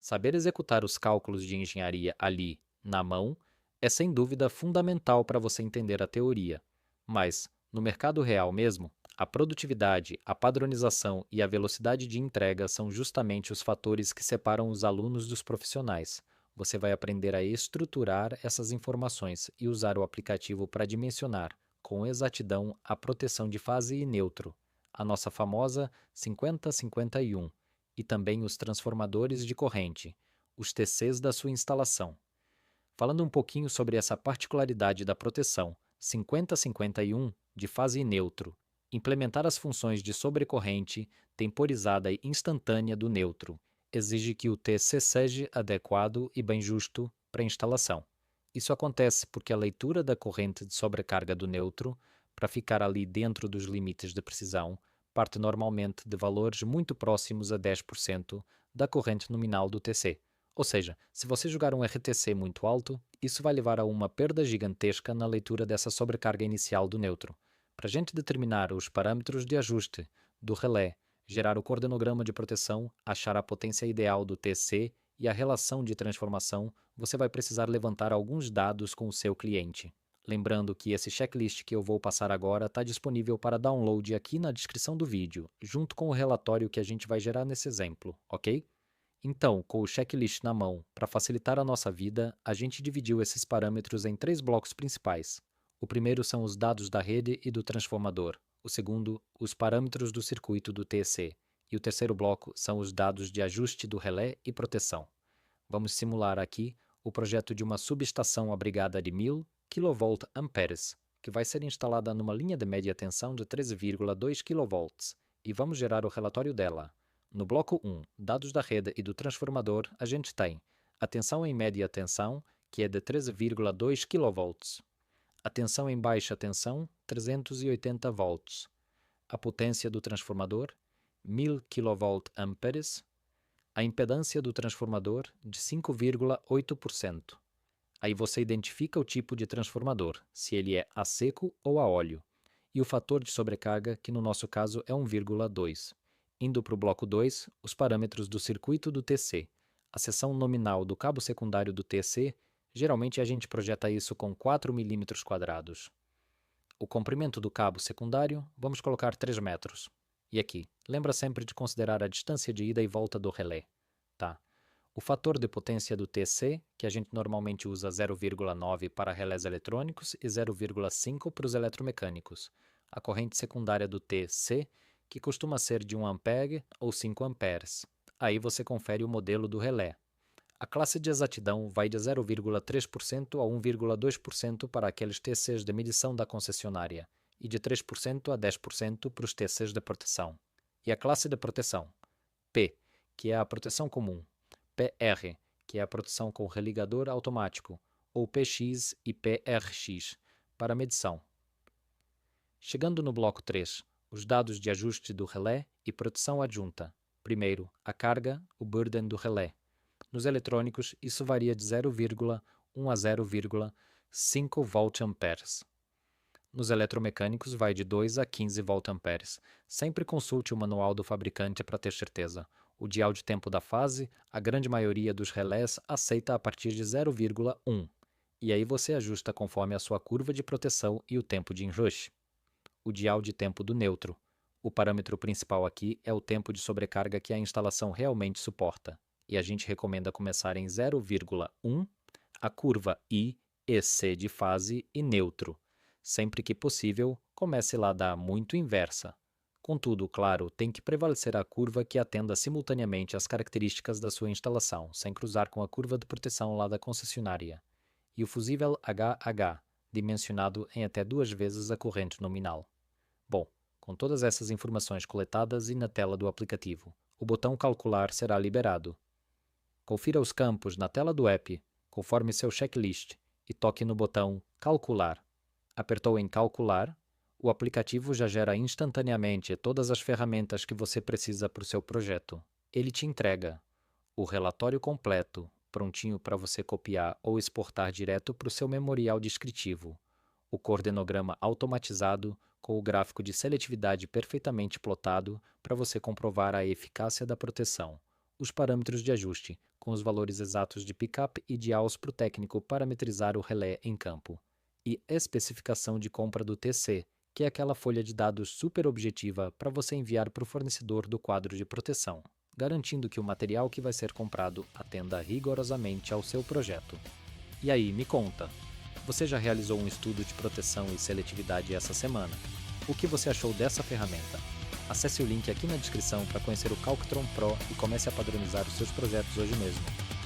Saber executar os cálculos de engenharia ali, na mão, é sem dúvida fundamental para você entender a teoria. Mas, no mercado real mesmo, a produtividade, a padronização e a velocidade de entrega são justamente os fatores que separam os alunos dos profissionais. Você vai aprender a estruturar essas informações e usar o aplicativo para dimensionar, com exatidão, a proteção de fase e neutro, a nossa famosa 50-51, e também os transformadores de corrente, os TCs da sua instalação. Falando um pouquinho sobre essa particularidade da proteção 50-51 de fase neutro, implementar as funções de sobrecorrente, temporizada e instantânea do neutro exige que o TC seja adequado e bem justo para a instalação. Isso acontece porque a leitura da corrente de sobrecarga do neutro, para ficar ali dentro dos limites de precisão, parte normalmente de valores muito próximos a 10% da corrente nominal do TC. Ou seja, se você jogar um RTC muito alto, isso vai levar a uma perda gigantesca na leitura dessa sobrecarga inicial do neutro. Para a gente determinar os parâmetros de ajuste do relé, gerar o coordenograma de proteção, achar a potência ideal do TC e a relação de transformação, você vai precisar levantar alguns dados com o seu cliente. Lembrando que esse checklist que eu vou passar agora está disponível para download aqui na descrição do vídeo, junto com o relatório que a gente vai gerar nesse exemplo, ok? Então, com o checklist na mão, para facilitar a nossa vida, a gente dividiu esses parâmetros em 3 blocos principais. O primeiro são os dados da rede e do transformador. O segundo, os parâmetros do circuito do TC. E o terceiro bloco são os dados de ajuste do relé e proteção. Vamos simular aqui o projeto de uma subestação abrigada de 1000 kVA, que vai ser instalada numa linha de média tensão de 13,2 kV, e vamos gerar o relatório dela. No bloco 1, dados da rede e do transformador, a gente tem a tensão em média tensão, que é de 13,2 kV, a tensão em baixa tensão, 380 volts, a potência do transformador, 1000 kVA, a impedância do transformador, de 5,8%. Aí você identifica o tipo de transformador, se ele é a seco ou a óleo, e o fator de sobrecarga, que no nosso caso é 1,2. Indo para o bloco 2, os parâmetros do circuito do TC. A seção nominal do cabo secundário do TC, geralmente a gente projeta isso com 4 mm². O comprimento do cabo secundário, vamos colocar 3 metros. E aqui, lembra sempre de considerar a distância de ida e volta do relé, tá? O fator de potência do TC, que a gente normalmente usa 0,9 para relés eletrônicos e 0,5 para os eletromecânicos. A corrente secundária do TC, que costuma ser de 1 ampere ou 5 amperes. Aí você confere o modelo do relé. A classe de exatidão vai de 0,3% a 1,2% para aqueles TCs de medição da concessionária e de 3% a 10% para os TCs de proteção. E a classe de proteção? P, que é a proteção comum, PR, que é a proteção com religador automático, ou PX e PRX, para medição. Chegando no bloco 3, os dados de ajuste do relé e proteção adjunta. Primeiro, a carga, o burden do relé. Nos eletrônicos, isso varia de 0,1 a 0,5 voltamperes. Nos eletromecânicos, vai de 2 a 15 voltamperes. Sempre consulte o manual do fabricante para ter certeza. O dial de tempo da fase, a grande maioria dos relés aceita a partir de 0,1. E aí você ajusta conforme a sua curva de proteção e o tempo de enrush. O dial de tempo do neutro. O parâmetro principal aqui é o tempo de sobrecarga que a instalação realmente suporta. E a gente recomenda começar em 0,1, a curva I e C de fase e neutro. Sempre que possível, comece lá da muito inversa. Contudo, claro, tem que prevalecer a curva que atenda simultaneamente às características da sua instalação, sem cruzar com a curva de proteção lá da concessionária. E o fusível HH, dimensionado em até 2 vezes a corrente nominal. Bom, com todas essas informações coletadas e na tela do aplicativo, o botão Calcular será liberado. Confira os campos na tela do app, conforme seu checklist, e toque no botão Calcular. Apertou em Calcular, o aplicativo já gera instantaneamente todas as ferramentas que você precisa para o seu projeto. Ele te entrega o relatório completo, prontinho para você copiar ou exportar direto para o seu memorial descritivo, o coordenograma automatizado com o gráfico de seletividade perfeitamente plotado para você comprovar a eficácia da proteção, os parâmetros de ajuste, com os valores exatos de pickup e de aos para o técnico parametrizar o relé em campo. E especificação de compra do TC, que é aquela folha de dados super objetiva para você enviar para o fornecedor do quadro de proteção, garantindo que o material que vai ser comprado atenda rigorosamente ao seu projeto. E aí, me conta, você já realizou um estudo de proteção e seletividade essa semana? O que você achou dessa ferramenta? Acesse o link aqui na descrição para conhecer o Calctron Pro e comece a padronizar os seus projetos hoje mesmo.